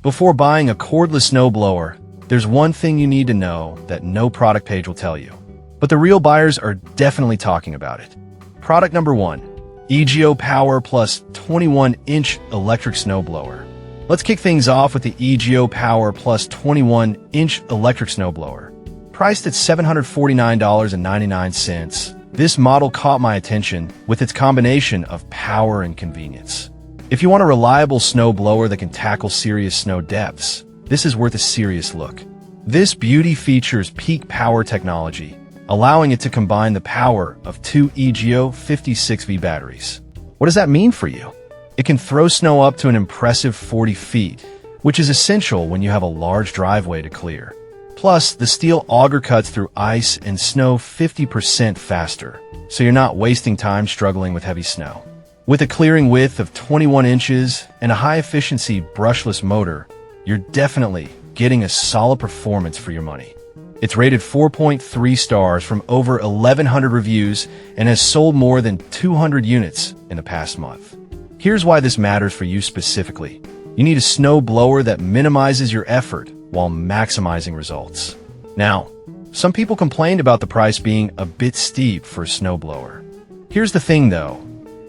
Before buying a cordless snowblower, there's one thing you need to know that no product page will tell you. But the real buyers are definitely talking about it. Product number 1. EGO Power Plus 21-inch electric snowblower. Let's kick things off with the EGO Power Plus 21-inch electric snowblower. Priced at $749.99, this model caught my attention with its combination of power and convenience. If you want a reliable snowblower that can tackle serious snow depths, this is worth a serious look. This beauty features peak power technology, allowing it to combine the power of 2 EGO 56V batteries. What does that mean for you? It can throw snow up to an impressive 40 feet, which is essential when you have a large driveway to clear. Plus, the steel auger cuts through ice and snow 50% faster, so you're not wasting time struggling with heavy snow. With a clearing width of 21 inches and a high-efficiency brushless motor, you're definitely getting a solid performance for your money. It's rated 4.3 stars from over 1,100 reviews and has sold more than 200 units in the past month. Here's why this matters for you specifically. You need a snow blower that minimizes your effort while maximizing results. Now, some people complained about the price being a bit steep for a snowblower. Here's the thing though,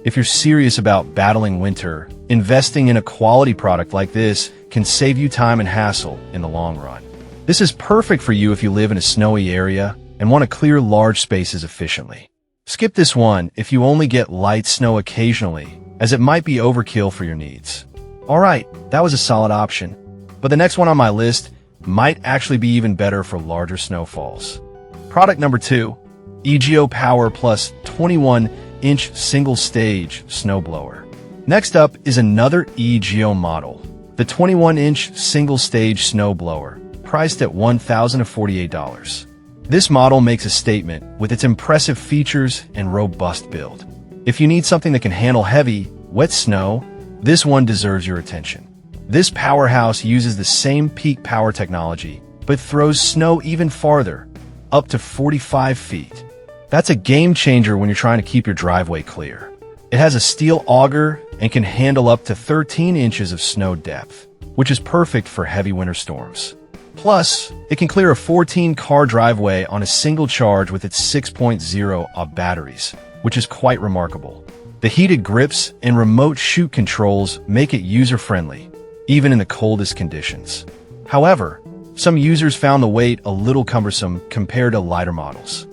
if you're serious about battling winter, investing in a quality product like this can save you time and hassle in the long run. This is perfect for you if you live in a snowy area and want to clear large spaces efficiently. Skip this one if you only get light snow occasionally, as it might be overkill for your needs. Alright, that was a solid option. But the next one on my list might actually be even better for larger snowfalls. Product number 2, EGO Power Plus 21-inch single-stage snowblower. Next up is another EGO model, the 21-inch single-stage snowblower, priced at $1,048. This model makes a statement with its impressive features and robust build. If you need something that can handle heavy, wet snow, this one deserves your attention. This powerhouse uses the same peak power technology, but throws snow even farther, up to 45 feet. That's a game changer when you're trying to keep your driveway clear. It has a steel auger and can handle up to 13 inches of snow depth, which is perfect for heavy winter storms. Plus, it can clear a 14-car driveway on a single charge with its 6.0 batteries, which is quite remarkable. The heated grips and remote chute controls make it user-friendly, even in the coldest conditions. However, some users found the weight a little cumbersome compared to lighter models.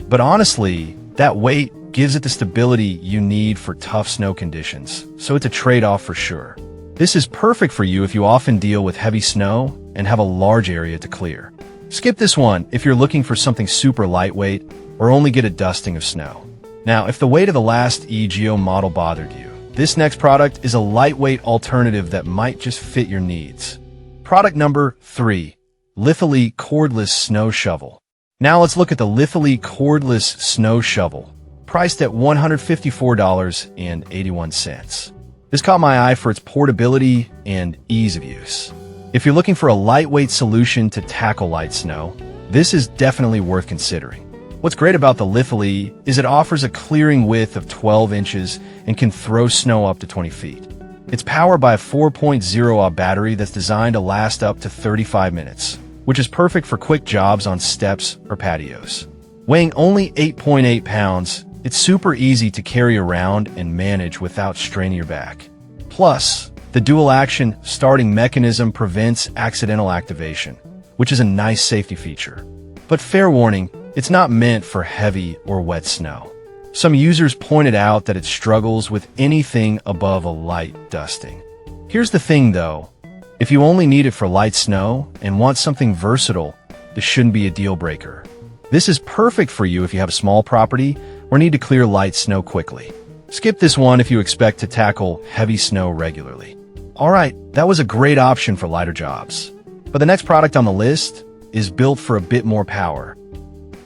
But honestly, that weight gives it the stability you need for tough snow conditions, so it's a trade-off for sure. This is perfect for you if you often deal with heavy snow and have a large area to clear. Skip this one if you're looking for something super lightweight or only get a dusting of snow. Now, if the weight of the last EGO model bothered you, this next product is a lightweight alternative that might just fit your needs. Product number 3, Litholy Cordless Snow Shovel. Now let's look at the Litholy Cordless Snow Shovel, priced at $154.81. This caught my eye for its portability and ease of use. If you're looking for a lightweight solution to tackle light snow, this is definitely worth considering. What's great about the Litholy is it offers a clearing width of 12 inches and can throw snow up to 20 feet. It's powered by a 4.0 battery that's designed to last up to 35 minutes, which is perfect for quick jobs on steps or patios. Weighing only 8.8 pounds, it's super easy to carry around and manage without straining your back. Plus, the dual-action starting mechanism prevents accidental activation, which is a nice safety feature. But fair warning, it's not meant for heavy or wet snow. Some users pointed out that it struggles with anything above a light dusting. Here's the thing though, if you only need it for light snow and want something versatile, this shouldn't be a deal breaker. This is perfect for you if you have a small property or need to clear light snow quickly. Skip this one if you expect to tackle heavy snow regularly. Alright, that was a great option for lighter jobs. But the next product on the list is built for a bit more power.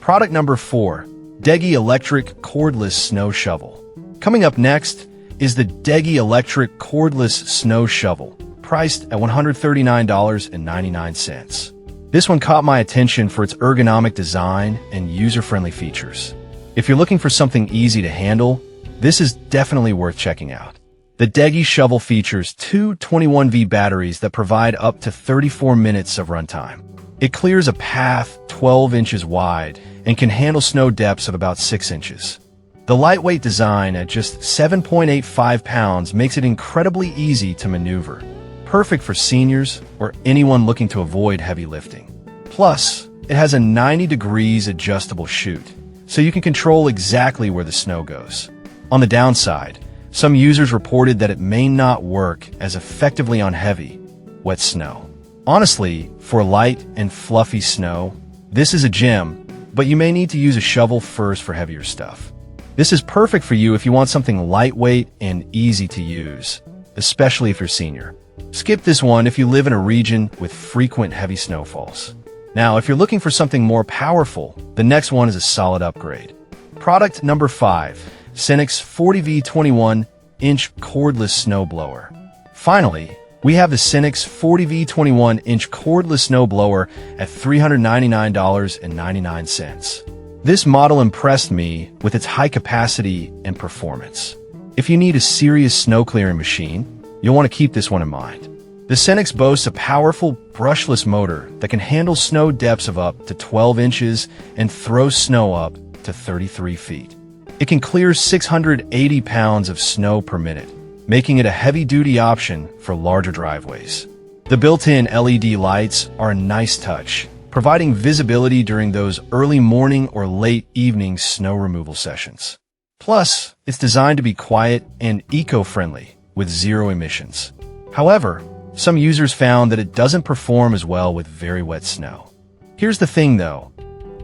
Product number 4, Degi Electric Cordless Snow Shovel. Coming up next is the Degi Electric Cordless Snow Shovel, priced at $139.99. This one caught my attention for its ergonomic design and user-friendly features. If you're looking for something easy to handle, this is definitely worth checking out. The The Degi shovel features two 21V batteries that provide up to 34 minutes of runtime. It clears a path 12 inches wide and can handle snow depths of about 6 inches. The lightweight design at just 7.85 pounds makes it incredibly easy to maneuver, perfect for seniors or anyone looking to avoid heavy lifting. Plus, it has a 90 degrees adjustable chute, so you can control exactly where the snow goes. On the downside, some users reported that it may not work as effectively on heavy, wet snow. Honestly, for light and fluffy snow, this is a gem, but you may need to use a shovel first for heavier stuff. This is perfect for you if you want something lightweight and easy to use, especially if you're senior. Skip this one if you live in a region with frequent heavy snowfalls. Now, if you're looking for something more powerful, the next one is a solid upgrade. Product number 5, Cenex 40V 21-inch cordless snowblower. Finally, we have the Cenex 40V 21-inch cordless snowblower at $399.99. This model impressed me with its high capacity and performance. If you need a serious snow clearing machine, you'll want to keep this one in mind. The Cenex boasts a powerful brushless motor that can handle snow depths of up to 12 inches and throw snow up to 33 feet. It can clear 680 pounds of snow per minute, making it a heavy-duty option for larger driveways. The built-in LED lights are a nice touch, providing visibility during those early morning or late evening snow removal sessions. Plus, it's designed to be quiet and eco-friendly with zero emissions. However, some users found that it doesn't perform as well with very wet snow. Here's the thing though,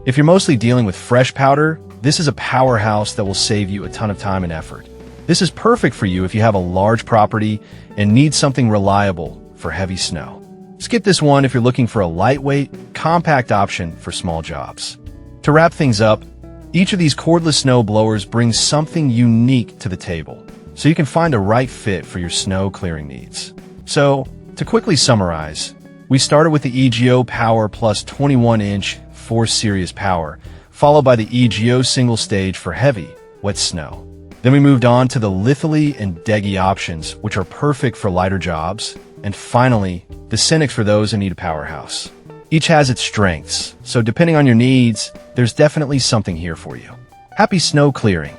if you're mostly dealing with fresh powder, this is a powerhouse that will save you a ton of time and effort. This is perfect for you if you have a large property and need something reliable for heavy snow. Skip this one if you're looking for a lightweight, compact option for small jobs. To wrap things up, each of these cordless snow blowers brings something unique to the table, so you can find a right fit for your snow clearing needs. So, to quickly summarize, we started with the EGO Power Plus 21-inch 4 Series Power, followed by the EGO Single Stage for heavy, wet snow. Then we moved on to the Lithely and Degi options, which are perfect for lighter jobs. And finally, the Cenex for those who need a powerhouse. Each has its strengths, so depending on your needs, there's definitely something here for you. Happy snow clearing!